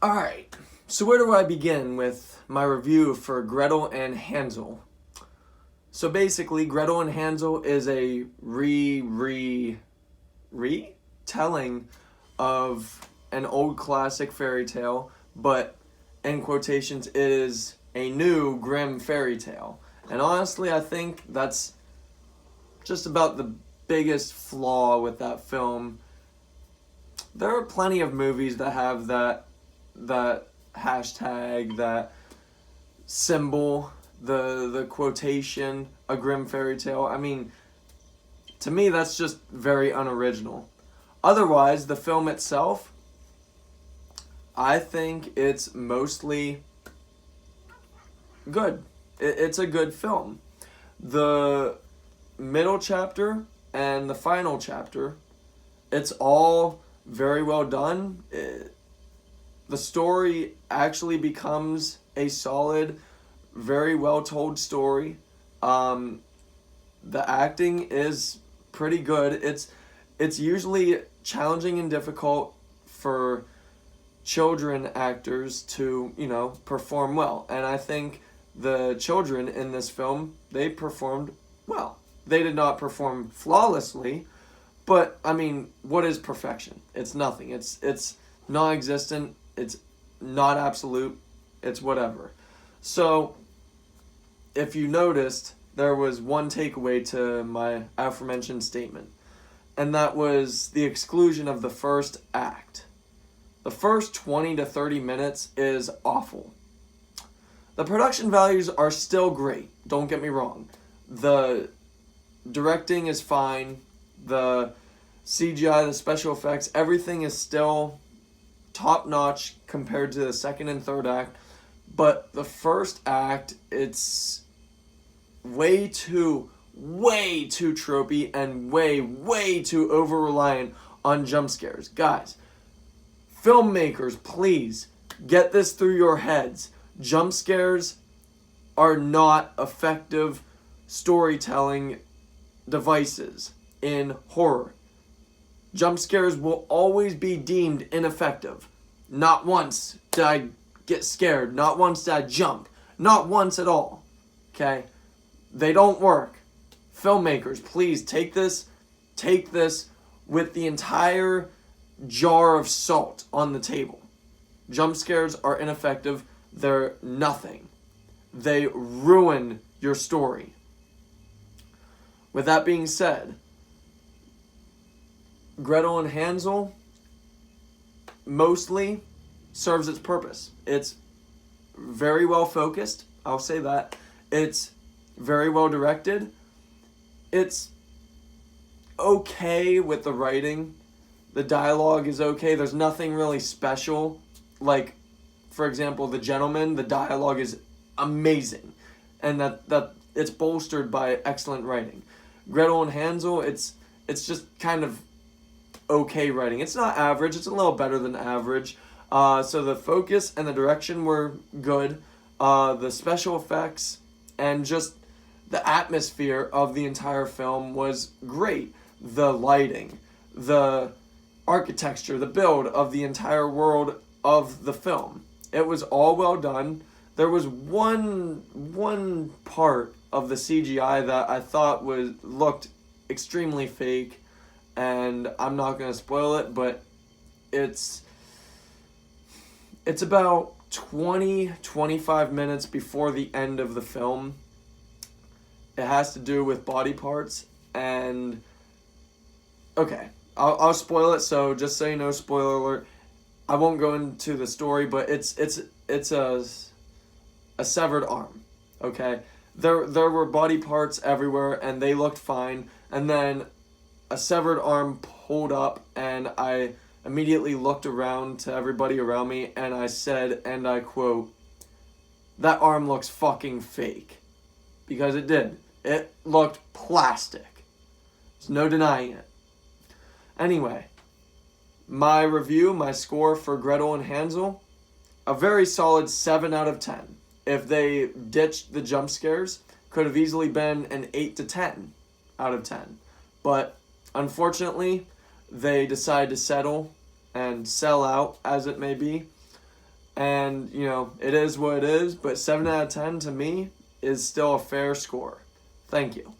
Alright, so where do I begin with my review for Gretel and Hansel? So basically, Gretel and Hansel is a retelling of an old classic fairy tale, but in quotations, it is a new grim fairy tale. And honestly, I think that's just about the biggest flaw with that film. There are plenty of movies that have that hashtag, that symbol, the quotation, a grim fairy tale. I mean, to me, that's just very unoriginal. Otherwise, the film itself, I think it's mostly good. It's a good film. The middle chapter and the final chapter, it's all very well done. The story actually becomes a solid, very well told story. The acting is pretty good. It's usually challenging and difficult for children actors to, perform well. And I think the children in this film, they performed well. They did not perform flawlessly, but I mean, what is perfection? It's nothing. It's non-existent. It's not absolute. It's whatever. So, if you noticed, there was one takeaway to my aforementioned statement, and that was the exclusion of the first act. The first 20 to 30 minutes is awful. The production values are still great, don't get me wrong. The directing is fine. The CGI, the special effects, everything is still top-notch compared to the second and third act. But the first act, it's way too tropey and way too over-reliant on jump scares. Guys, filmmakers, please, get this through your heads. Jump scares are not effective storytelling devices in horror. Jump scares will always be deemed ineffective. Not once did I get scared. Not once did I jump. Not once at all. Okay? They don't work. Filmmakers, please take this with the entire jar of salt on the table. Jump scares are ineffective. They're nothing. They ruin your story. With that being said, Gretel and Hansel mostly serves its purpose. It's very well focused, I'll say that. It's very well directed. It's okay with the writing. The dialogue is okay. There's nothing really special. Like, for example, The Gentleman, the dialogue is amazing. And that it's bolstered by excellent writing. Gretel and Hansel, it's just kind of okay writing. It's not average. It's a little better than average. So the focus and the direction were good. The special effects and just the atmosphere of the entire film was great. The lighting, the architecture, the build of the entire world of the film. It was all well done. There was one part of the CGI that I thought looked extremely fake, and I'm not going to spoil it, but it's about 20-25 minutes before the end of the film. It has to do with body parts, and okay, I'll spoil it, so just so you know, spoiler alert. I won't go into the story, but it's a severed arm, okay? There were body parts everywhere, and they looked fine, and then a severed arm pulled up, and I immediately looked around to everybody around me, and I said, and I quote, "That arm looks fucking fake." Because it did. It looked plastic. There's no denying it. Anyway, my review, my score for Gretel and Hansel, a very solid 7 out of 10. If they ditched the jump scares, could have easily been an 8 to 10 out of 10. But unfortunately, they decide to settle and sell out, as it may be. And, it is what it is, but 7 out of 10 to me is still a fair score. Thank you.